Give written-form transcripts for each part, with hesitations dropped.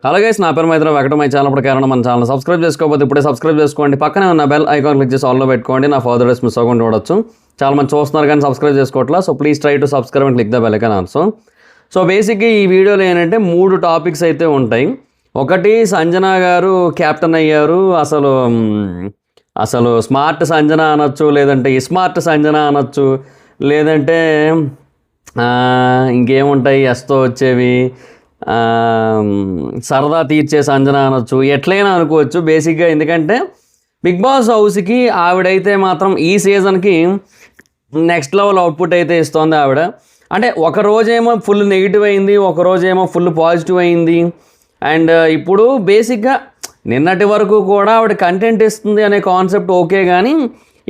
Hello guys, నా పేరు Maitra Venkata. My channel ప్రకారం మన ఛానల్ సబ్స్క్రైబ్ చేసుకోకపోతే ఇప్పుడే సబ్స్క్రైబ్ చేసుకోండి. పక్కనే ఉన్న బెల్ ఐకాన్ క్లిక్ చేసి ఆల్లో పెట్టుకోండి. నా ఫర్దర్ డేస్ మిస్ అవ్వకుండా చూడొచ్చు. చాలా మంది చూస్తున్నారు కానీ సబ్స్క్రైబ్ చేసుకోవట్లా. So please try to subscribe and click the bell icon also. So బేసిక్గా ఈ వీడియోలో ఏంటంటే 3 టాపిక్స్ అయితే ఉంటాయి. ఒకటి, సంజన గారు క్యాప్టెన్ అయ్యారు. అసలు స్మార్ట్ సంజన అనొచ్చు, లేదంటే స్మార్ట్ సంజన అనొచ్చు, లేదంటే ఇంకేముంటాయి ఎస్తో వచ్చేవి, సరదా తీర్చే సంజన అనొచ్చు, ఎట్లయినా అనుకోవచ్చు బేసిక్గా. ఎందుకంటే బిగ్ బాస్ హౌస్కి ఆవిడైతే మాత్రం ఈ సీజన్కి నెక్స్ట్ లెవెల్ అవుట్పుట్ అయితే ఇస్తోంది ఆవిడ. అంటే ఒక రోజేమో ఫుల్ నెగిటివ్ అయింది, ఒక రోజేమో ఫుల్ పాజిటివ్ అయింది. అండ్ ఇప్పుడు బేసిక్గా నిన్నటి వరకు కూడా ఆవిడ కంటెంట్ ఇస్తుంది అనే కాన్సెప్ట్ ఓకే, కానీ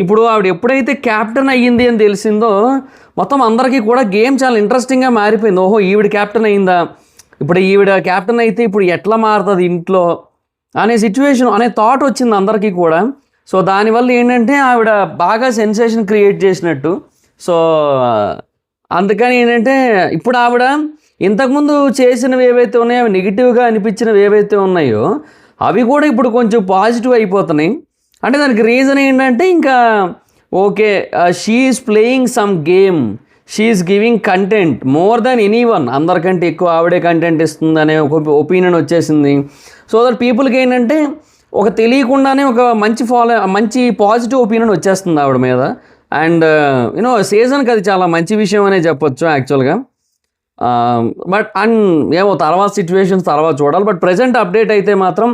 ఇప్పుడు ఆవిడ ఎప్పుడైతే క్యాప్టెన్ అయ్యింది అని తెలిసిందో మొత్తం అందరికీ కూడా గేమ్ చాలా ఇంట్రెస్టింగ్గా మారిపోయింది. ఓహో, ఈవిడ క్యాప్టెన్ అయిందా, ఇప్పుడు ఈవిడ క్యాప్టెన్ అయితే ఇప్పుడు ఎట్లా మారుతుంది ఇంట్లో అనే సిచ్యువేషన్ అనే థాట్ వచ్చింది అందరికీ కూడా. సో దానివల్ల ఏంటంటే ఆవిడ బాగా సెన్సేషన్ క్రియేట్ చేసినట్టు. సో అందుకని ఏంటంటే ఇప్పుడు ఆవిడ ఇంతకుముందు చేసినవి ఏవైతే ఉన్నాయో, అవి నెగిటివ్గా అనిపించినవి ఏవైతే ఉన్నాయో అవి కూడా ఇప్పుడు కొంచెం పాజిటివ్ అయిపోతున్నాయి. అంటే దానికి రీజన్ ఏంటంటే ఇంకా okay, she is playing some game, she's giving content more than anyone. అందరికంటే ఎక్కువ ఆవిడే కంటెంట్ ఇస్తుంది అనే ఒక ఒపీనియన్ వచ్చేసింది. సో దట్ పీపుల్కి ఏంటంటే ఒక తెలియకుండానే ఒక మంచి పాజిటివ్ ఒపీనియన్ వచ్చేస్తుంది ఆవిడ మీద. అండ్ సీజన్కి అది చాలా మంచి విషయం అనే చెప్పొచ్చు యాక్చువల్గా. బట్ ఏమో తర్వాత సిచ్యువేషన్స్ తర్వాత చూడాలి. బట్ ప్రజెంట్ అప్డేట్ అయితే మాత్రం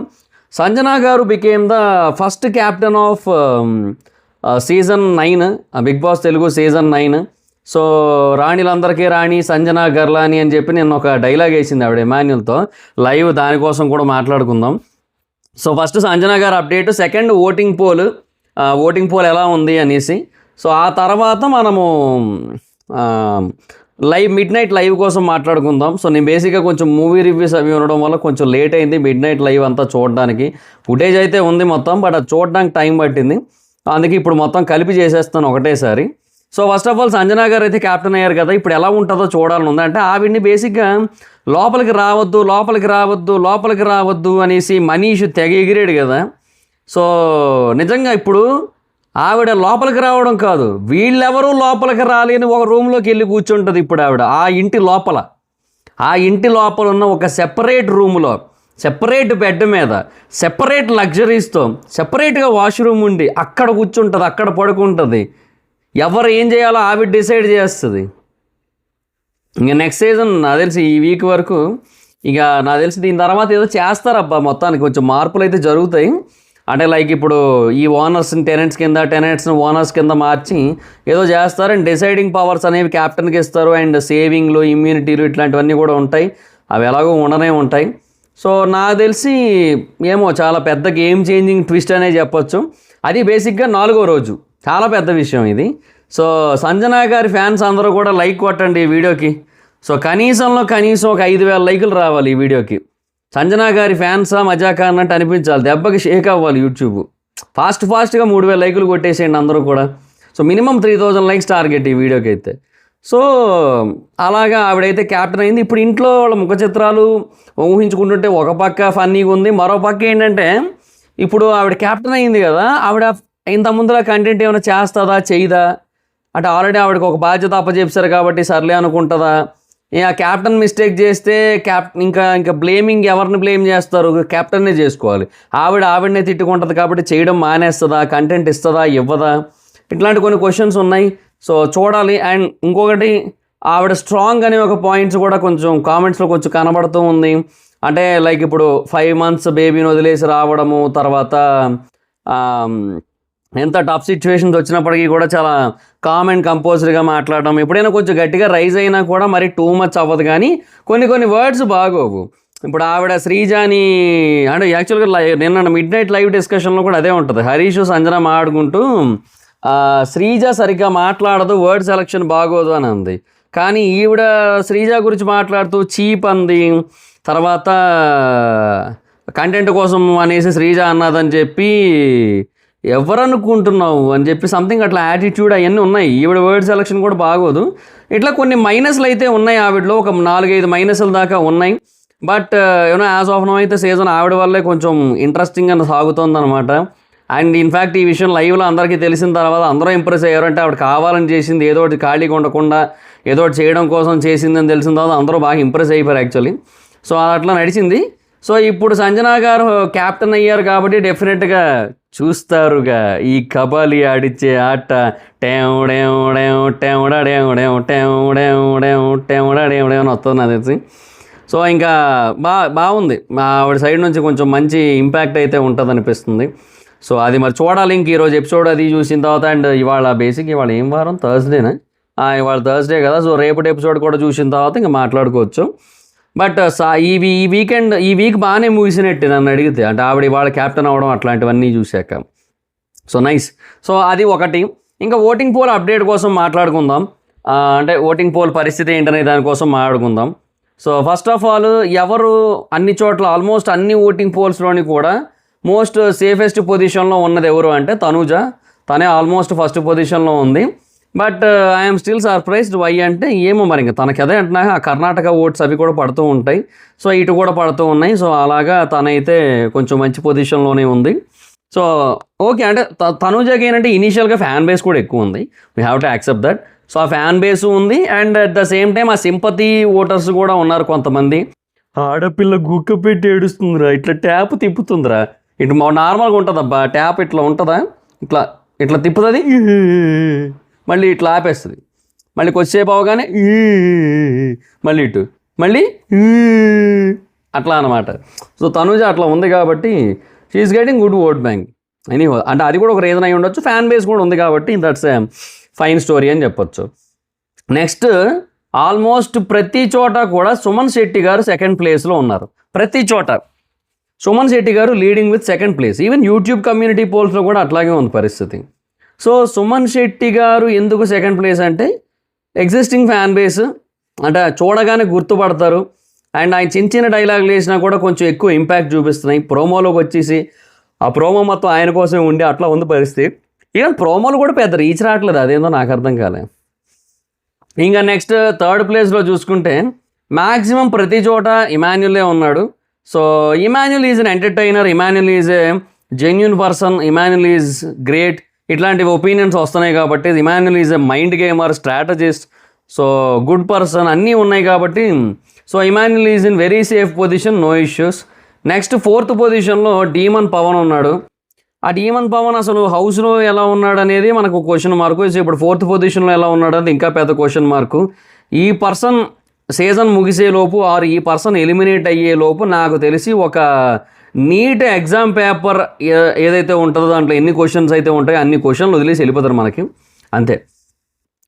సంజన గారు became the first captain of season 9, Bigg Boss Telugu season 9. So రాణిలందరికీ రాణి సంజన గర్లాని అని చెప్పి నేను ఒక డైలాగ్ వేసింది ఆవిడ ఎమాన్యుల్తో లైవ్, దానికోసం కూడా మాట్లాడుకుందాం. సో ఫస్ట్ సంజన గారు అప్డేట్, సెకండ్ ఓటింగ్ పోల్ ఎలా ఉంది అనేసి. సో ఆ తర్వాత మనము మిడ్ నైట్ లైవ్ కోసం మాట్లాడుకుందాం. సో నేను బేసిక్గా కొంచెం మూవీ రివ్యూస్ అవి ఉండడం వల్ల కొంచెం లేట్ అయింది మిడ్ నైట్ లైవ్ అంతా చూడడానికి. ఫుటేజ్ అయితే ఉంది మొత్తం, బట్ అది చూడడానికి టైం పట్టింది. అందుకే ఇప్పుడు మొత్తం కలిపి చేసేస్తాను ఒకటేసారి. So first of all Sanjana గారు అయితే క్యాప్టెన్ అయ్యారు కదా, ఇప్పుడు ఎలా ఉంటుందో చూడాలని ఉంది. అంటే ఆవిడ్ని బేసిక్గా లోపలికి రావద్దు అనేసి మనీష్ తెగ ఎగిరాడు కదా. సో నిజంగా ఇప్పుడు ఆవిడ లోపలికి రావడం కాదు, వీళ్ళెవరూ లోపలికి రాలేని ఒక రూమ్లోకి వెళ్ళి కూర్చుంటుంది ఇప్పుడు ఆవిడ. ఆ ఇంటి లోపల ఉన్న ఒక సెపరేట్ రూమ్లో, సెపరేట్ బెడ్ మీద, సెపరేట్ లగ్జరీస్తో, సెపరేట్గా వాష్రూమ్ ఉండి అక్కడ కూర్చుంటుంది, అక్కడ పడుకుంటుంది. ఎవరు ఏం చేయాలో ఆవిడ డిసైడ్ చేస్తుంది. ఇంకా నెక్స్ట్ సీజన్ నాకు తెలిసి ఈ వీక్ వరకు ఇక నాకు తెలిసి దీని తర్వాత ఏదో చేస్తారబ్బా, మొత్తానికి కొంచెం మార్పులు అయితే జరుగుతాయి. అంటే లైక్ ఇప్పుడు ఈ ఓనర్స్ని టెనెంట్స్ని ఓనర్స్ కింద మార్చి ఏదో చేస్తారు. అండ్ డిసైడింగ్ పవర్స్ అనేవి క్యాప్టెన్కి ఇస్తారు. అండ్ సేవింగ్లు, ఇమ్యూనిటీలు ఇట్లాంటివన్నీ కూడా ఉంటాయి. అవి ఎలాగో ఉండనే ఉంటాయి. సో నాకు తెలిసి ఏమో చాలా పెద్ద గేమ్ చేంజింగ్ ట్విస్ట్ అనే చెప్పొచ్చు. అది బేసిక్గా 4వ రోజు, చాలా పెద్ద విషయం ఇది. సో సంజన గారి ఫ్యాన్స్ అందరూ కూడా లైక్ కొట్టండి ఈ వీడియోకి. సో కనీసం ఒక 5,000 లైకులు రావాలి ఈ వీడియోకి. సంజన గారి ఫ్యాన్సా మజాకా అన్నట్టు అనిపించాలి, దెబ్బకి షేక్ అవ్వాలి యూట్యూబ్. ఫాస్ట్గా 3,000 లైకులు కొట్టేసేయండి అందరూ కూడా. సో మినిమం 3,000 లైక్స్ టార్గెట్ ఈ వీడియోకి అయితే. సో అలాగా ఆవిడైతే క్యాప్టెన్ అయింది. ఇప్పుడు ఇంట్లో వాళ్ళ ముఖ చిత్రాలు ఊహించుకుంటుంటే ఒక పక్క ఫన్నీగా ఉంది, మరో పక్క ఏంటంటే ఇప్పుడు ఆవిడ క్యాప్టెన్ అయింది కదా, ఆవిడ ఇంత ముందులా కంటెంట్ ఏమైనా చేస్తుందా చేయదా అంటే ఆల్రెడీ ఆవిడకి ఒక బాధ్యత అప్పచెప్పారు కాబట్టి సర్లే అనుకుంటుందా. ఆ క్యాప్టెన్ మిస్టేక్ చేస్తే ఇంకా బ్లేమింగ్ ఎవరిని బ్లేమ్ చేస్తారు, క్యాప్టెన్నే చేసుకోవాలి. ఆవిడనే తిట్టుకుంటుంది కాబట్టి చేయడం మానేస్తుందా, కంటెంట్ ఇస్తుందా ఇవ్వదా, ఇట్లాంటి కొన్ని క్వశ్చన్స్ ఉన్నాయి. సో చూడాలి. అండ్ ఇంకొకటి, ఆవిడ స్ట్రాంగ్ అనే ఒక పాయింట్స్ కూడా కొంచెం కామెంట్స్లో కొంచెం కనబడుతూ ఉంది. అంటే లైక్ ఇప్పుడు 5 months బేబీని వదిలేసి రావడము, తర్వాత ఎంత టఫ్ సిచ్యువేషన్స్ వచ్చినప్పటికీ కూడా చాలా కామ్ అండ్ కంపోజ్డ్గా మాట్లాడడం. ఎప్పుడైనా కొంచెం గట్టిగా రైజ్ అయినా కూడా మరి టూ మచ్ అవ్వదు, కానీ కొన్ని వర్డ్స్ బాగోవు. ఇప్పుడు ఆవిడ శ్రీజాని అంటే యాక్చువల్గా నిన్న మిడ్ నైట్ లైవ్ డిస్కషన్లో కూడా అదే ఉంటుంది. హరీష్ సంజన మాట్లాడుకుంటూ శ్రీజ సరిగ్గా మాట్లాడదు, వర్డ్ సెలక్షన్ బాగోదు అని అంది. కానీ ఈవిడ శ్రీజ గురించి మాట్లాడుతూ చీప్ అంది, తర్వాత కంటెంట్ కోసం అనేసి శ్రీజ అన్నదని చెప్పి ఎవరనుకుంటున్నావు అని చెప్పి సంథింగ్ అట్లా యాటిట్యూడ్ అవన్నీ ఉన్నాయి. ఈవిడ వర్డ్ సెలక్షన్ కూడా బాగోదు. ఇట్లా కొన్ని మైనస్లు అయితే ఉన్నాయి ఆవిడలో, ఒక 4-5 మైనస్ల దాకా ఉన్నాయి. But you know as of now అయితే సీజన్ ఆవిడ వల్లే కొంచెం ఇంట్రెస్టింగ్ అని సాగుతుందన్నమాట. అండ్ ఇన్ఫ్యాక్ట్ ఈ విషయం లైవ్లో అందరికీ తెలిసిన తర్వాత అందరూ ఇంప్రెస్ అయ్యారు. అంటే ఆవిడ కావాలని చేసింది, ఏదో ఒకటి ఖాళీగా ఉండకుండా ఏదో ఒకటి చేయడం కోసం చేసిందని తెలిసిన తర్వాత అందరూ బాగా ఇంప్రెస్ అయిపోయారు యాక్చువల్లీ. సో అది అట్లా నడిచింది. సో ఇప్పుడు సంజన గారు క్యాప్టెన్ అయ్యారు కాబట్టి డెఫినెట్గా చూస్తారుగా ఈ కబాలి ఆడిచ్చే ఆట అని వస్తుంది నాకు తెలిసి. సో ఇంకా బాగుంది, ఆవిడ సైడ్ నుంచి కొంచెం మంచి ఇంపాక్ట్ అయితే ఉంటుంది అనిపిస్తుంది. సో అది మరి చూడాలి. ఇంక ఈరోజు ఎపిసోడ్ అది చూసిన తర్వాత అండ్ ఇవాళ ఇవాళ ఏం వారం, థర్స్డేనా? ఇవాళ థర్స్డే కదా. సో రేపటి ఎపిసోడ్ కూడా చూసిన తర్వాత ఇంకా మాట్లాడుకోవచ్చు. బట్ ఈ వీక్ బాగానే ముగిసినట్టు నన్ను అడిగితే, అంటే ఆవిడ ఇవాళ క్యాప్టెన్ అవ్వడం అట్లాంటివన్నీ చూశాక. So nice. సో అది ఒకటి. ఇంకా ఓటింగ్ పోల్ అప్డేట్ కోసం మాట్లాడుకుందాం. అంటే ఓటింగ్ పోల్ పరిస్థితి ఏంటనే దానికోసం మాట్లాడుకుందాం. సో ఫస్ట్ ఆఫ్ ఆల్ ఎవరు అన్ని చోట్ల ఆల్మోస్ట్ అన్ని ఓటింగ్ పోల్స్లోని కూడా మోస్ట్ సేఫెస్ట్ పొజిషన్లో ఉన్నది ఎవరు అంటే తనూజ. తనే ఆల్మోస్ట్ ఫస్ట్ పొజిషన్లో ఉంది. But I'm still surprised. Why అంటే ఏమో మరి ఇంకా తనకి అదే అంటున్నా, కర్ణాటక ఓట్స్ అవి కూడా పడుతూ ఉంటాయి. సో ఇటు కూడా పడుతూ ఉన్నాయి. సో అలాగా తనైతే కొంచెం మంచి పొజిషన్లోనే ఉంది. సో ఓకే, అంటే తనూజకి ఏంటంటే ఇనీషియల్గా ఫ్యాన్ బేస్ కూడా ఎక్కువ ఉంది. We have to accept that. So ఆ ఫ్యాన్ బేస్ ఉంది and at the same time ఆ సింపతి ఓటర్స్ కూడా ఉన్నారు కొంతమంది. ఆడపిల్ల గుక్క పెట్టి ఏడుస్తుందిరా, ఇట్లా ట్యాప్ తిప్పుతుందిరా, ఇటు నార్మల్గా ఉంటుందబ్బా ట్యాప్ ఇట్లా ఉంటుందా, ఇట్లా ఇట్లా తిప్పుతుంది, మళ్ళీ ఇట్లా ఆపేస్తుంది, మళ్ళీ కొద్దిసేపు అవగానే మళ్ళీ ఇటు మళ్ళీ అట్లా అనమాట. సో తనూజ అట్లా ఉంది కాబట్టి she's getting good vote bank any. అంటే అది కూడా ఒక రీజన్ అయి ఉండొచ్చు, ఫ్యాన్ బేస్ కూడా ఉంది కాబట్టి దట్స్ ఏ ఫైన్ స్టోరీ అని చెప్పొచ్చు. నెక్స్ట్ ఆల్మోస్ట్ ప్రతి చోట కూడా సుమన్ శెట్టి గారు సెకండ్ ప్లేస్లో ఉన్నారు. ప్రతి చోట సుమన్ శెట్టి గారు leading with second place. Even YouTube community పోల్స్లో కూడా అట్లాగే ఉంది పరిస్థితి. సో సుమన్ శెట్టి గారు ఎందుకు సెకండ్ ప్లేస్ అంటే ఎగ్జిస్టింగ్ ఫ్యాన్ బేస్, అంటే చూడగానే గుర్తుపడతారు. అండ్ ఆయన చిన్న చిన్న డైలాగులు వేసినా కూడా కొంచెం ఎక్కువ ఇంపాక్ట్ చూపిస్తున్నాయి. ప్రోమోలోకి వచ్చేసి ఆ ప్రోమో మొత్తం ఆయన కోసమే ఉండి అట్లా ఉంది పరిస్థితి. ఈవెన్ ప్రోమోలు కూడా పెద్ద రీచ్ రావట్లేదు, అదేందో నాకు అర్థం కాలే. ఇంకా నెక్స్ట్ థర్డ్ ప్లేస్లో చూసుకుంటే మ్యాక్సిమం ప్రతి చోట ఇమాన్యులే ఉన్నాడు. So Emmanuel is an entertainer, Emmanuel is a genuine person, Emmanuel is great, ఇట్లాంటి ఒపీనియన్స్ వస్తున్నాయి కాబట్టి Emmanuel is a mind gamer, strategist, so good person అన్నీ ఉన్నాయి కాబట్టి so Emmanuel is in very safe position, no issues. Next fourth పొజిషన్లో డీమన్ పవన్ ఉన్నాడు. ఆ డీమన్ పవన్ అసలు హౌస్లో ఎలా ఉన్నాడు అనేది మనకు క్వశ్చన్ మార్కు. ఇప్పుడు ఫోర్త్ పొజిషన్లో ఎలా ఉన్నాడు అనేది ఇంకా పెద్ద క్వశ్చన్ మార్కు. ఈ పర్సన్ సీజన్ ముగిసేలోపు ఆర్ ఈ పర్సన్ ఎలిమినేట్ అయ్యేలోపు నాకు తెలిసి ఒక నీట్ ఎగ్జామ్ పేపర్ ఏదైతే ఉంటుందో దాంట్లో ఎన్ని క్వశ్చన్స్ అయితే ఉంటాయో అన్ని క్వశ్చన్లు వదిలేసి వెళ్ళిపోతారు మనకి, అంతే.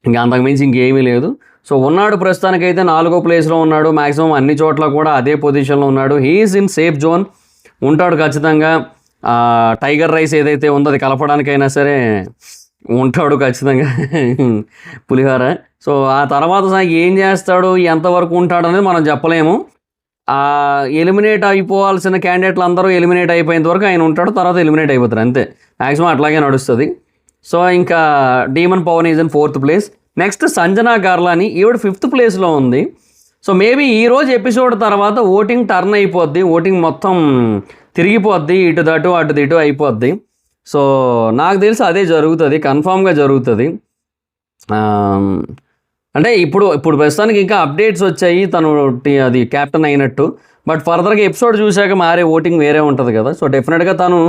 ఇంకా అంతకుమించి ఇంకేమీ లేదు. సో ఉన్నాడు ప్రస్తుతానికైతే 4వ ప్లేస్లో ఉన్నాడు. మ్యాక్సిమం అన్ని చోట్ల కూడా అదే పొజిషన్లో ఉన్నాడు. హీఈస్ ఇన్ సేఫ్ జోన్, ఉంటాడు ఖచ్చితంగా. టైగర్ రైస్ ఏదైతే ఉందో అది కలపడానికైనా సరే ఉంటాడు ఖచ్చితంగా, పులిహోర. సో ఆ తర్వాత ఏం చేస్తాడు, ఎంతవరకు ఉంటాడు అనేది మనం చెప్పలేము. ఎలిమినేట్ అయిపోవాల్సిన క్యాండిడేట్లు అందరూ ఎలిమినేట్ అయిపోయేంత వరకు ఆయన ఉంటాడు, తర్వాత ఎలిమినేట్ అయిపోతారు, అంతే. మ్యాక్సిమం అట్లాగే నడుస్తుంది. సో ఇంకా demon Pavan is in 4th place. Next Sanjana గార్లాని, ఈవిడ 5th ప్లేస్లో ఉంది. సో మేబీ ఈరోజు ఎపిసోడ్ తర్వాత ఓటింగ్ టర్న్ అయిపోద్ది, ఓటింగ్ మొత్తం తిరిగిపోద్ది, ఇటు దటు అటు ఇటు అయిపోద్ది. సో నాకు తెలిసి అదే జరుగుతుంది, కన్ఫామ్గా జరుగుతుంది. అంటే ఇప్పుడు ప్రస్తుతానికి ఇంకా అప్డేట్స్ వచ్చాయి తను అది క్యాప్టెన్ అయినట్టు. బట్ ఫర్దర్గా ఎపిసోడ్ చూశాక మారే ఓటింగ్ వేరే ఉంటుంది కదా. సో డెఫినెట్గా తను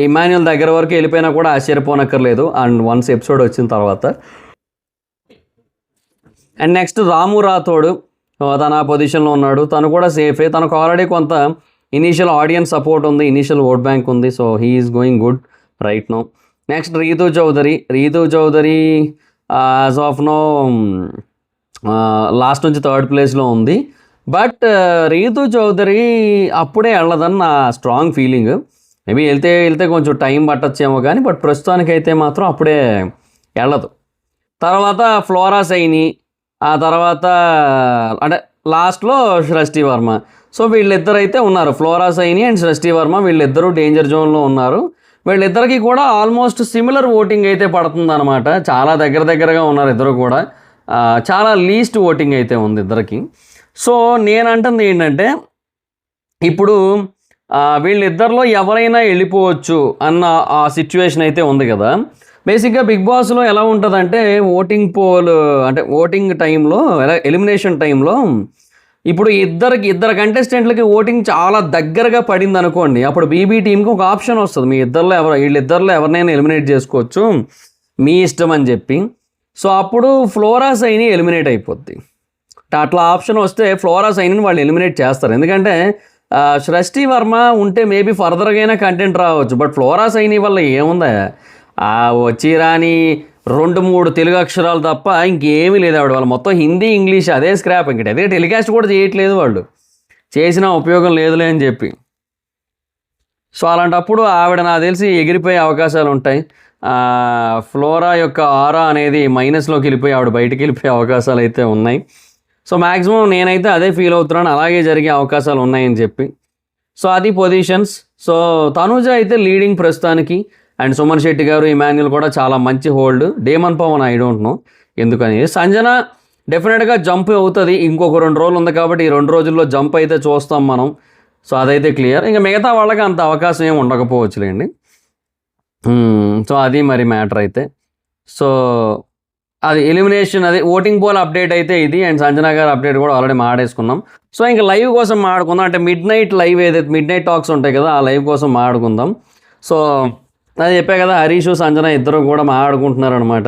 ఇమాన్యుల్ దగ్గర వరకు వెళ్ళిపోయినా కూడా ఆశ్చర్యపోనక్కర్లేదు అండ్ వన్స్ ఎపిసోడ్ వచ్చిన తర్వాత. అండ్ నెక్స్ట్ రాము రాథోడ్, తన పొజిషన్లో ఉన్నాడు. తను కూడా సేఫే, తనకు ఆల్రెడీ కొంత ఇనీషియల్ ఆడియన్స్ సపోర్ట్ ఉంది, ఇనీషియల్ ఓట్ బ్యాంక్ ఉంది. So he is going good right now. Next Rithu Chowdary as of now last నుంచి 3rd ప్లేస్లో ఉంది. బట్ రీతూ చౌదరి అప్పుడే వెళ్ళదని నా స్ట్రాంగ్ ఫీలింగ్. మేబీ వెళ్తే కొంచెం టైం పట్టచ్చేమో కానీ బట్ ప్రస్తుతానికైతే మాత్రం అప్పుడే వెళ్ళదు. తర్వాత ఫ్లోరా సైని, ఆ తర్వాత అంటే లాస్ట్లో సృష్టి వర్మ. సో వీళ్ళిద్దరు అయితే ఉన్నారు, ఫ్లోరా సైని అండ్ సృష్టి వర్మ, వీళ్ళిద్దరూ డేంజర్ జోన్లో ఉన్నారు. వీళ్ళిద్దరికి కూడా ఆల్మోస్ట్ సిమిలర్ ఓటింగ్ అయితే పడుతుంది అనమాట. చాలా దగ్గరగా ఉన్నారు ఇద్దరు కూడా, చాలా లీస్ట్ ఓటింగ్ అయితే ఉంది ఇద్దరికి. సో నేనంటుంది ఏంటంటే ఇప్పుడు వీళ్ళిద్దరిలో ఎవరైనా వెళ్ళిపోవచ్చు అన్న ఆ సిచ్యువేషన్ అయితే ఉంది కదా. బేసిక్గా బిగ్ బాస్లో ఎలా ఉంటుందంటే అంటే ఓటింగ్ టైంలో ఎలిమినేషన్ టైంలో ఇప్పుడు ఇద్దరు కంటెస్టెంట్లకి ఓటింగ్ చాలా దగ్గరగా పడింది అనుకోండి, అప్పుడు బీబీ టీంకి ఒక ఆప్షన్ వస్తుంది, మీ వీళ్ళిద్దరిలో ఎవరినైనా ఎలిమినేట్ చేసుకోవచ్చు, మీ ఇష్టం అని చెప్పి. సో అప్పుడు ఫ్లోరా సైని ఎలిమినేట్ అయిపోద్ది. అట్లా ఆప్షన్ వస్తే ఫ్లోరా సైనిని వాళ్ళు ఎలిమినేట్ చేస్తారు. ఎందుకంటే సృష్టి వర్మ ఉంటే మేబీ ఫర్దర్గా అయినా కంటెంట్ రావచ్చు. బట్ ఫ్లోరా సైని వల్ల ఏముందా, వచ్చి రాని 2-3 తెలుగు అక్షరాలు తప్ప ఇంకేమీ లేదు ఆవిడ. వాళ్ళు మొత్తం హిందీ ఇంగ్లీష్ అదే స్క్రాప్. ఇంకటి అదే టెలికాస్ట్ కూడా చేయట్లేదు, వాళ్ళు చేసిన ఉపయోగం లేదులే అని చెప్పి. సో అలాంటప్పుడు ఆవిడ నాకు తెలిసి ఎగిరిపోయే అవకాశాలు ఉంటాయి. ఫ్లోరా యొక్క ఆరా అనేది మైనస్లోకి వెళ్ళిపోయి ఆవిడ బయటికి వెళ్ళిపోయే అవకాశాలు అయితే ఉన్నాయి. సో మ్యాక్సిమం నేనైతే అదే ఫీల్ అవుతున్నాను, అలాగే జరిగే అవకాశాలు ఉన్నాయని చెప్పి. సో అది పొజిషన్స్. సో తనుజ అయితే లీడింగ్ ప్రస్తుతానికి, అండ్ సుమన్ శెట్టి గారు, ఇమాన్యుల్ కూడా చాలా మంచి hold. Demon Pavan I don't know ఎందుకని. సంజన డెఫినెట్గా జంప్ అవుతుంది, ఇంకొక 2 రోజులు ఉంది కాబట్టి ఈ 2 రోజుల్లో జంప్ అయితే చూస్తాం మనం. సో అదైతే క్లియర్. ఇంకా మిగతా వాళ్ళకి అంత అవకాశం ఏమి ఉండకపోవచ్చులేండి. సో అది మరి మ్యాటర్ అయితే. సో అది ఎలిమినేషన్, అది ఓటింగ్ పోల్ అప్డేట్ అయితే ఇది. అండ్ సంజన గారు అప్డేట్ కూడా ఆల్రెడీ మాడేసుకున్నాం. సో ఇంకా లైవ్ కోసం మాడుకుందాం. అంటే మిడ్ నైట్ లైవ్ ఏదైతే మిడ్ నైట్ టాక్స్ ఉంటాయి కదా, ఆ లైవ్ కోసం మాడుకుందాం. సో అది చెప్పా కదా, హరీష్ సంజన ఇద్దరు కూడా మాట్లాడుకుంటున్నారు అనమాట.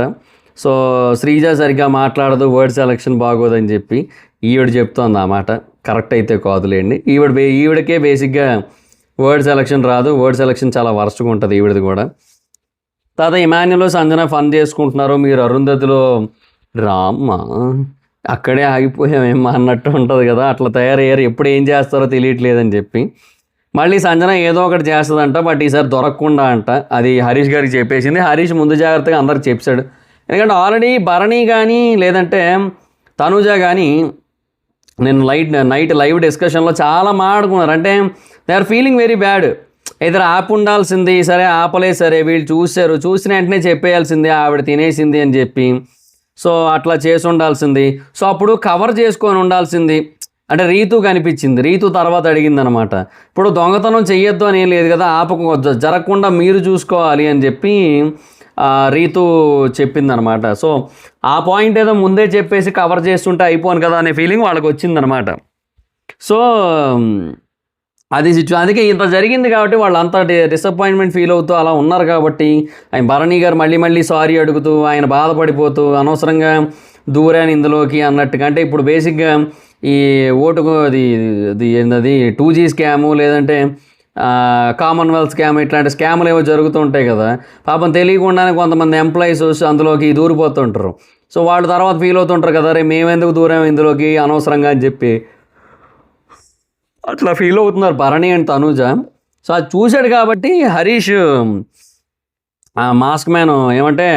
సో శ్రీజ సరిగ్గా మాట్లాడదు, వర్డ్ సెలక్షన్ బాగోదని చెప్పి ఈవిడ చెప్తోంది. ఆ మాట కరెక్ట్ అయితే కాదులేండి. ఈవిడకే బేసిక్గా వర్డ్ సెలక్షన్ రాదు, వర్డ్ సెలక్షన్ చాలా వరస్ట్గా ఉంటుంది ఈవిడది కూడా. తర్వాత ఇమాన్యుల్ సంజన ఫన్ చేసుకుంటున్నారు, మీరు అరుంధతిలో రామ్మ అక్కడే ఆగిపోయామేమో అన్నట్టు ఉంటుంది కదా, అట్లా తయారయ్యారు, ఎప్పుడు ఏం చేస్తారో తెలియట్లేదని చెప్పి. మళ్ళీ సంజన ఏదో ఒకటి చేస్తుందంట, బట్ ఈసారి దొరకకుండా అంట. అది హరీష్ గారికి చెప్పేసింది. హరీష్ ముందు జాగ్రత్తగా అందరికి చెప్పాడు. ఎందుకంటే ఆల్రెడీ భరణి కానీ లేదంటే తనుజ కానీ నేను నైట్ లైవ్ డిస్కషన్లో చాలా మాట్లాడుకున్నారు. అంటే they are feeling very bad. ఇద్దరు ఆపు ఉండాల్సింది, సరే ఆపలే, సరే వీళ్ళు చూసిన వెంటనే చెప్పేయాల్సింది ఆవిడ తినేసింది అని చెప్పి. సో అట్లా చేసి ఉండాల్సింది. సో అప్పుడు కవర్ చేసుకొని ఉండాల్సింది. అంటే రీతు కనిపించింది, రీతు తర్వాత అడిగింది అనమాట, ఇప్పుడు దొంగతనం చెయ్యొద్దు అని ఏం లేదు కదా, జరగకుండా మీరు చూసుకోవాలి అని చెప్పి రీతు చెప్పిందనమాట. సో ఆ పాయింట్ ఏదో ముందే చెప్పేసి కవర్ చేస్తుంటే అయిపోను కదా అనే ఫీలింగ్ వాళ్ళకి వచ్చిందనమాట. సో అది అందుకే ఇంత జరిగింది కాబట్టి వాళ్ళు అంత డిసప్పాయింట్మెంట్ ఫీల్ అవుతూ అలా ఉన్నారు కాబట్టి ఆయన భరణి గారు మళ్ళీ సారీ అడుగుతూ ఆయన బాధపడిపోతూ అనవసరంగా దూరాని ఇందులోకి అన్నట్టుగా. అంటే ఇప్పుడు బేసిక్గా ఈ ఓటుకు అది ఏంటది 2G స్కాము లేదంటే కామన్వెల్త్ స్కామ్, ఇట్లాంటి స్కాములు ఏవో జరుగుతూ ఉంటాయి కదా, పాపం తెలియకుండానే కొంతమంది ఎంప్లాయీస్ అందులోకి దూరిపోతుంటారు. సో వాళ్ళు తర్వాత ఫీల్ అవుతుంటారు కదా, రే మేమెందుకు దూరం ఇందులోకి అనవసరంగా అని చెప్పి అట్లా ఫీల్ అవుతున్నారు భరణి అండ్ తనూజ. సో అది చూశాడు కాబట్టి హరీష్ మాస్క్ మ్యాన్ ఏమంటే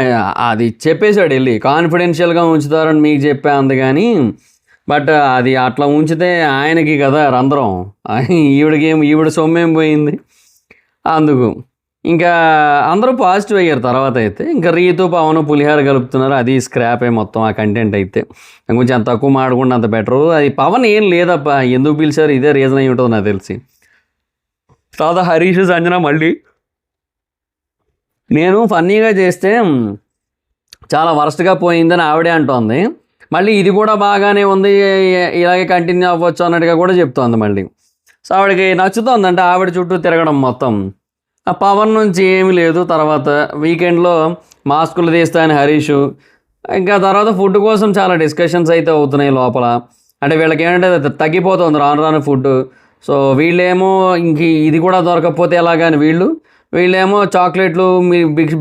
అది చెప్పేశాడు, వెళ్ళి కాన్ఫిడెన్షియల్గా ఉంచుతారని మీకు చెప్పా అంది. కానీ బట్ అది అట్లా ఉంచితే ఆయనకి కదా రంధ్రం, ఈవిడ సొమ్మేం పోయింది. అందుకు ఇంకా అందరూ పాజిటివ్ అయ్యారు. తర్వాత అయితే ఇంకా రీతు పవన్ పులిహార కలుపుతున్నారు, అది స్క్రాపే మొత్తం ఆ కంటెంట్ అయితే. కొంచెం అంత తక్కువ మాడకుండా అంత బెటరు. అది పవన్ ఏం లేదప్ప, ఎందుకు పిలిచారు ఇదే రీజన్ అయి ఉంటుంది నాకు తెలిసి. తర్వాత హరీష్ సంజన మళ్ళీ నేను ఫన్నీగా చేస్తే చాలా వరస్ట్గా పోయిందని ఆవిడే అంటోంది. మళ్ళీ ఇది కూడా బాగానే ఉంది, ఇలాగే కంటిన్యూ అవ్వచ్చు అన్నట్టుగా కూడా చెప్తోంది మళ్ళీ. సో ఆవిడకి నచ్చుతోంది, అంటే ఆవిడ చుట్టూ తిరగడం మొత్తం. ఆ పవన్ నుంచి ఏమీ లేదు. తర్వాత వీకెండ్లో మాస్కులు తీస్తాయని హరీషు. ఇంకా తర్వాత ఫుడ్ కోసం చాలా డిస్కషన్స్ అయితే అవుతున్నాయి లోపల. అంటే వీళ్ళకి ఏంటంటే తగ్గిపోతుంది రాను ఫుడ్. సో వీళ్ళేమో ఇంక ఇది కూడా దొరకకపోతే ఎలాగని వీళ్ళేమో చాక్లెట్లు,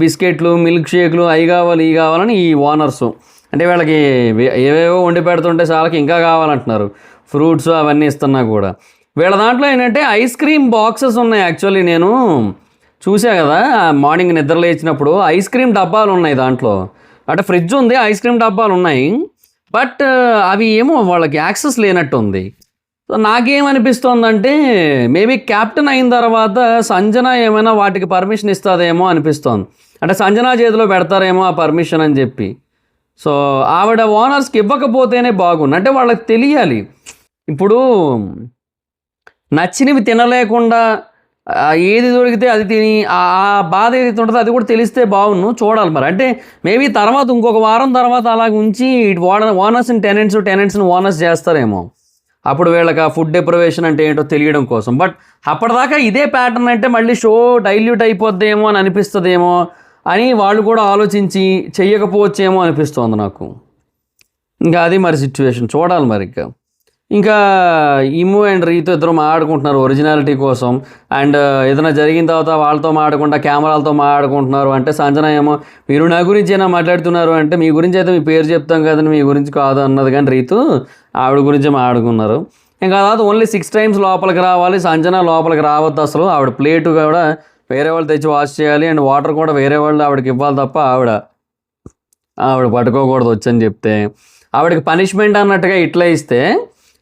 బిస్కెట్లు, మిల్క్ షేక్లు అవి కావాలి ఇవి కావాలని ఈ ఓనర్సు. అంటే వీళ్ళకి ఏవేవో వండి పెడుతుంటే చాలకి ఇంకా కావాలంటున్నారు, ఫ్రూట్స్ అవన్నీ ఇస్తున్నా కూడా. వీళ్ళ దాంట్లో ఏంటంటే ఐస్ క్రీమ్ బాక్సెస్ ఉన్నాయి. యాక్చువల్లీ నేను చూసా కదా మార్నింగ్ నిద్ర లేచినప్పుడు, ఐస్ క్రీమ్ డబ్బాలు ఉన్నాయి దాంట్లో. అంటే ఫ్రిడ్జ్ ఉంది, ఐస్ క్రీమ్ డబ్బాలు ఉన్నాయి, బట్ అవి ఏమో వాళ్ళకి యాక్సెస్ లేనట్టు ఉంది. సో నాకేమనిపిస్తోందంటే మేబీ క్యాప్టెన్ అయిన తర్వాత సంజన ఏమైనా వాటికి పర్మిషన్ ఇస్తుందేమో అనిపిస్తోంది. అంటే సంజన చేతిలో పెడతారేమో ఆ పర్మిషన్ అని చెప్పి. సో ఆవిడ ఓనర్స్కి ఇవ్వకపోతేనే బాగుండు. అంటే వాళ్ళకి తెలియాలి. ఇప్పుడు నచ్చినవి తినలేకుండా ఏది దొరికితే అది తిని ఆ బాధ ఏదైతే ఉంటుందో అది కూడా తెలిస్తే బాగున్ను, చూడాలి మరి. అంటే మేబీ తర్వాత ఇంకొక వారం తర్వాత అలాగ ఉంచి ఓనర్స్ని టెనెంట్స్ని ఓనర్స్ చేస్తారేమో, అప్పుడు వీళ్ళకి ఆ ఫుడ్ డిప్రవేషన్ అంటే ఏంటో తెలియడం కోసం. బట్ అప్పటిదాకా ఇదే ప్యాటర్న్ అంటే మళ్ళీ షో డైల్యూట్ అయిపోద్దేమో అని అనిపిస్తుందేమో అని వాళ్ళు కూడా ఆలోచించి చెయ్యకపోవచ్చేమో అనిపిస్తోంది నాకు. ఇంకా అది మరి సిచ్యువేషన్, చూడాలి మరి. ఇంకా ఇమ్ము అండ్ రీతు ఇద్దరు మాట్లాడుకుంటున్నారు ఒరిజినాలిటీ కోసం. అండ్ ఏదైనా జరిగిన తర్వాత వాళ్ళతో మాట్లాడకుండా కెమెరాలతో మాట్లాడుకుంటున్నారు. అంటే సంజన ఏమో మీరు నా గురించి ఏమైనా మాట్లాడుతున్నారు అంటే, మీ గురించి అయితే మీ పేరు చెప్తాం కదండి, మీ గురించి కాదు అన్నది. కానీ రీతు ఆవిడ గురించి మాట్లాడుకున్నారు. ఇంకా తర్వాత ఓన్లీ 6 times లోపలికి రావాలి, సంజన లోపలికి రావద్దు అసలు. ఆవిడ ప్లేటు కూడా వేరే వాళ్ళు తెచ్చి వాష్ చేయాలి, అండ్ వాటర్ కూడా వేరే వాళ్ళు ఆవిడకి ఇవ్వాలి తప్ప ఆవిడ పట్టుకోకూడదు వచ్చని చెప్తే, ఆవిడకి పనిష్మెంట్ అన్నట్టుగా ఇట్లా ఇస్తే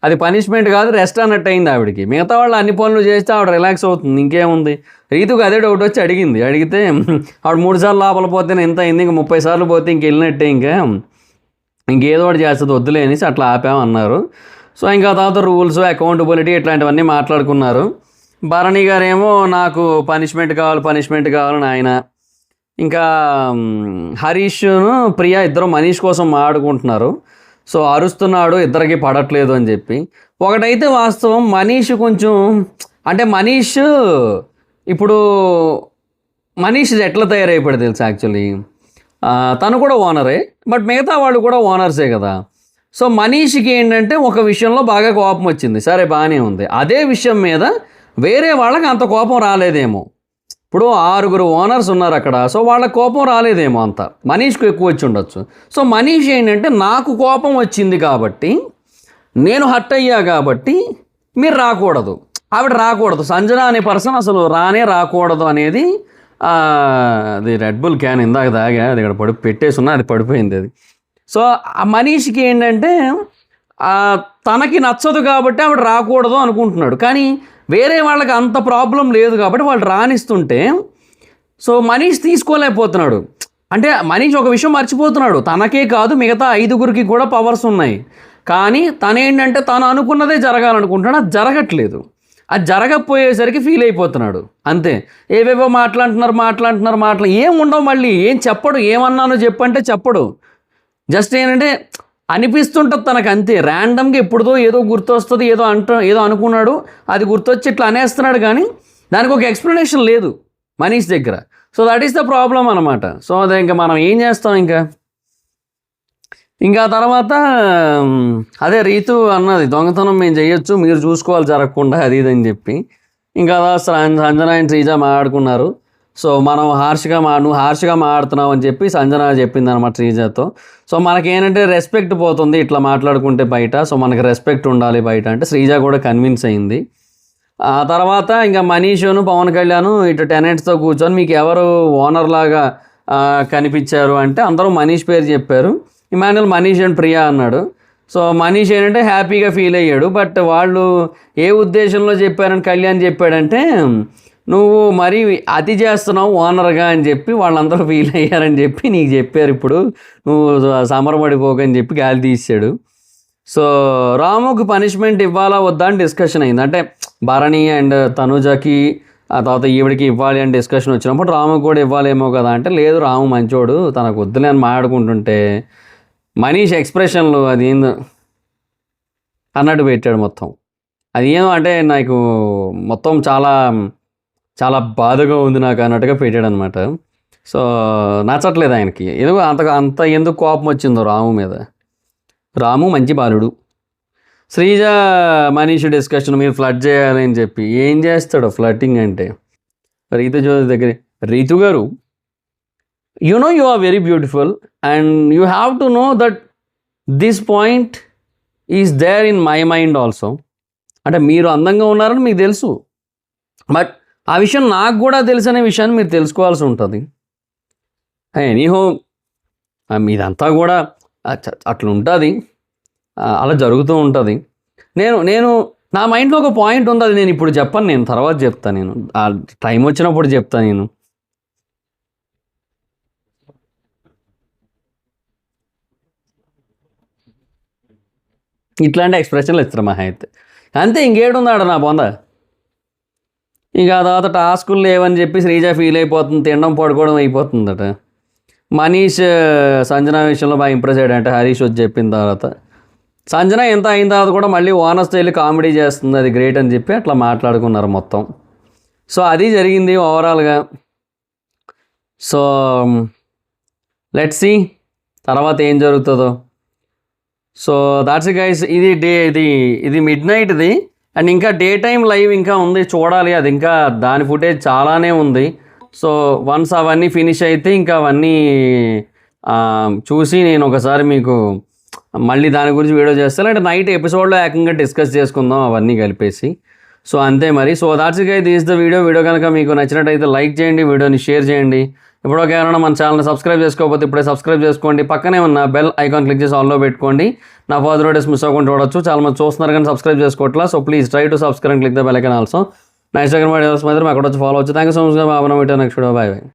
అది పనిష్మెంట్ కాదు, రెస్ట్ అన్నట్టు అయింది ఆవిడకి. మిగతా వాళ్ళు అన్ని పనులు చేస్తే ఆవిడ రిలాక్స్ అవుతుంది, ఇంకేముంది. రీతుకు అదే డౌట్ వచ్చి అడిగితే ఆవిడ 3 సార్లు లోపల పోతేనే ఎంత అయింది, ఇంక 30 సార్లు పోతే ఇంకెళ్ళినట్టే, ఇంకేదో ఒకటి చేస్తుంది వద్దులే అనేసి అట్లా ఆపామన్నారు. సో ఇంకా తర్వాత రూల్స్, అకౌంటబిలిటీ ఇట్లాంటివన్నీ మాట్లాడుకున్నారు. భరణి గారేమో నాకు పనిష్మెంట్ కావాలి నాయన. ఇంకా హరీష్ను ప్రియా ఇద్దరు మనీష్ కోసం మాట్లాడుకుంటున్నారు. సో అరుస్తున్నాడు, ఇద్దరికి పడట్లేదు అని చెప్పి. ఒకటైతే వాస్తవం, మనీష్ కొంచెం అంటే ఇప్పుడు మనీష్ ఎట్లా తయారైపోయాడు తెలుసు యాక్చువల్లీ. తను కూడా ఓనరే, బట్ మిగతా వాళ్ళు కూడా ఓనర్సే కదా. సో మనీష్కి ఏంటంటే ఒక విషయంలో బాగా కోపం వచ్చింది, సరే బాగానే ఉంది. అదే విషయం మీద వేరే వాళ్ళకి అంత కోపం రాలేదేమో. ఇప్పుడు 6 ఓనర్స్ ఉన్నారు అక్కడ, సో వాళ్ళ కోపం రాలేదేమో అంత, మనీష్కు ఎక్కువ వచ్చి ఉండొచ్చు. సో మనీష్ ఏంటంటే నాకు కోపం వచ్చింది కాబట్టి, నేను హర్ట్ అయ్యా కాబట్టి మీరు రాకూడదు, ఆవిడ రాకూడదు, సంజన అనే పర్సన్ అసలు రాకూడదు అనేది. అది రెడ్ బుల్ క్యాన్ ఇందాక తాగా, అది ఇక్కడ పెట్టేసున్నా, అది పడిపోయింది అది. సో ఆ మనీష్కి ఏంటంటే తనకి నచ్చదు కాబట్టి ఆవిడ రాకూడదు అనుకుంటున్నాడు. కానీ వేరే వాళ్ళకి అంత ప్రాబ్లం లేదు కాబట్టి వాళ్ళు రానిస్తుంటే, సో మనీష్ తీసుకోలేకపోతున్నాడు. అంటే మనీష్ ఒక విషయం మర్చిపోతున్నాడు, తనకే కాదు మిగతా 5 కూడా పవర్స్ ఉన్నాయి. కానీ తనేంటంటే తను అనుకున్నదే జరగాలనుకుంటున్నాడు, అది జరగట్లేదు. అది జరగకపోయేసరికి ఫీల్ అయిపోతున్నాడు అంతే. ఏవేవో మాట్లాడుతున్నారు ఏం ఉండవు, మళ్ళీ ఏం చెప్పడు. ఏమన్నానో చెప్పంటే చెప్పడు. జస్ట్ ఏంటంటే అనిపిస్తుంటుంది తనకు అంతే, ర్యాండమ్గా ఎప్పుడుదో ఏదో గుర్తొస్తుంది, ఏదో అనుకున్నాడు, అది గుర్తొచ్చి ఇట్లా అనేస్తున్నాడు. కానీ దానికి ఒక ఎక్స్ప్లెనేషన్ లేదు మనీష్ దగ్గర. So that is the problem అనమాట. సో అదే ఇంకా మనం ఏం చేస్తాం. ఇంకా తర్వాత అదే రీతు అన్నది, దొంగతనం మేము చేయొచ్చు, మీరు చూసుకోవాలి జరగకుండా, అది ఇది అని చెప్పి. ఇంకా సంజన అండ్ శ్రీజ మాట్లాడుకున్నారు. సో మనం నువ్వు హార్ష్గా మాట్లాడుతున్నావు అని చెప్పి సంజన చెప్పింది అనమాట శ్రీజతో. సో మనకేంటంటే రెస్పెక్ట్ పోతుంది ఇట్లా మాట్లాడుకుంటే బయట, సో మనకి రెస్పెక్ట్ ఉండాలి బయట అంటే శ్రీజ కూడా కన్విన్స్ అయింది. ఆ తర్వాత ఇంకా మనీషును పవన్ కళ్యాణ్ ఇటు టెనెంట్స్తో కూర్చొని మీకు ఎవరు ఓనర్ లాగా కనిపించారు అంటే అందరూ మనీష్ పేరు చెప్పారు. ఇమాన్యుల్ మనీష్ అండ్ ప్రియా అన్నాడు. సో మనీష్ ఏంటంటే హ్యాపీగా ఫీల్ అయ్యాడు. బట్ వాళ్ళు ఏ ఉద్దేశంలో చెప్పారని కళ్యాణ్ చెప్పాడంటే, నువ్వు మరీ అతి చేస్తున్నావు ఓనర్గా అని చెప్పి వాళ్ళందరూ ఫీల్ అయ్యారని చెప్పి నీకు చెప్పారు, ఇప్పుడు నువ్వు సమరపడిపోకని చెప్పి గాలి తీసాడు. సో రాముకి పనిష్మెంట్ ఇవ్వాలా వద్దా అని డిస్కషన్ అయింది. అంటే భరణి అండ్ తనుజకి ఆ తర్వాత ఈవిడికి ఇవ్వాలి అని డిస్కషన్ వచ్చినప్పుడు రాముకి కూడా ఇవ్వాలేమో కదా అంటే, లేదు రాము మంచోడు తనకు వద్దులే అని మాట్లాడుకుంటుంటే మనీష్ ఎక్స్ప్రెషన్లు అది ఏందో అన్నట్టు పెట్టాడు మొత్తం. అది ఏమో అంటే నాకు మొత్తం చాలా చాలా బాధగా ఉంది నాకు అన్నట్టుగా పెట్టాడు అనమాట. సో నచ్చట్లేదు ఆయనకి, ఎందుకు అంత ఎందుకు కోపం వచ్చిందో రాము మీద. రాము మంచి బాలుడు. శ్రీజ మనీష్ డిస్కషన్ మీరు ఫ్లడ్ చేయాలి అని చెప్పి, ఏం చేస్తాడు ఫ్లట్టింగ్ అంటే. రీతు జ్యోతి దగ్గర, రీతు గారు you are very beautiful and you have to know that this point is there in my mind also. అంటే మీరు అందంగా ఉన్నారని మీకు తెలుసు, బట్ ఆ విషయం నాకు కూడా తెలుసు అనే విషయాన్ని మీరు తెలుసుకోవాల్సి ఉంటుంది. ఎనీహో మీదంతా కూడా అట్లా ఉంటుంది, అలా జరుగుతూ ఉంటుంది. నేను నా మైండ్లో ఒక పాయింట్ ఉంది, అది నేను ఇప్పుడు చెప్పను, నేను తర్వాత చెప్తాను, నేను ఆ టైం వచ్చినప్పుడు చెప్తాను. నేను ఇట్లాంటి ఎక్స్ప్రెషన్లు ఇస్తారు మహా అయితే అంతే, ఇంకేడున్నాడు నా బొంద. ఇంకా ఆ తర్వాత టాస్కులు లేవని చెప్పి శ్రీజ ఫీల్ అయిపోతుంది, తినడం పడుకోవడం అయిపోతుందట. మనీష్ సంజన విషయంలో బాగా ఇంప్రెస్ అయ్యాడంటే హరీష్ వచ్చి చెప్పిన తర్వాత. సంజన ఎంత అయిన తర్వాత కూడా మళ్ళీ ఓనర్ స్టైల్ కామెడీ చేస్తుంది, అది గ్రేట్ అని చెప్పి అట్లా మాట్లాడుకున్నారు మొత్తం. సో అది జరిగింది ఓవరాల్గా. సో లెట్స్ సీ తర్వాత ఏం జరుగుతుందో. సో దాట్స్ గైస్, ఇది మిడ్ నైట్ది. అండ్ ఇంకా డే టైం లైవ్ ఇంకా ఉంది, చూడాలి. అది ఇంకా దాని ఫుటేజ్ చాలానే ఉంది. సో వన్స్ అవన్నీ ఫినిష్ అయితే ఇంకా అవన్నీ చూసి నేను ఒకసారి మీకు మళ్ళీ దాని గురించి వీడియో చేస్తాను. అంటే నైట్ ఎపిసోడ్లో ఏకంగా డిస్కస్ చేసుకుందాం అవన్నీ కలిపేసి. సో అంతే మరి. So that's guys, this the video కనుక మీకు నచ్చినట్టయితే లైక్ చేయండి, వీడియోని షేర్ చేయండి. ఇప్పుడు ఎవరైనా మన ఛానల్ని సబ్స్క్రైబ్ చేసుకోకపోతే ఇప్పుడే సబ్స్క్రైబ్ చేసుకోండి. పక్కనే ఉన్న బెల్ ఐకాన్ క్లిక్ చేసి ఆన్లో పెట్టుకోండి. నా ఫర్దర్ వీడియోస్ మిస్ అవ్వకుండా చూడొచ్చు. చాలా మంది చూస్తున్నారు కానీ సబ్స్క్రైబ్ చేసుకోవట్లా. So please try to subscribe and click the bell icon also. నా ఇన్స్టాగ్రామ్ వీడియోస్ మాత్రం అక్కడ వచ్చి ఫాలో అవచ్చు. Thank you so much. బాబా నెక్స్ట్ వీడియో. బాయ్.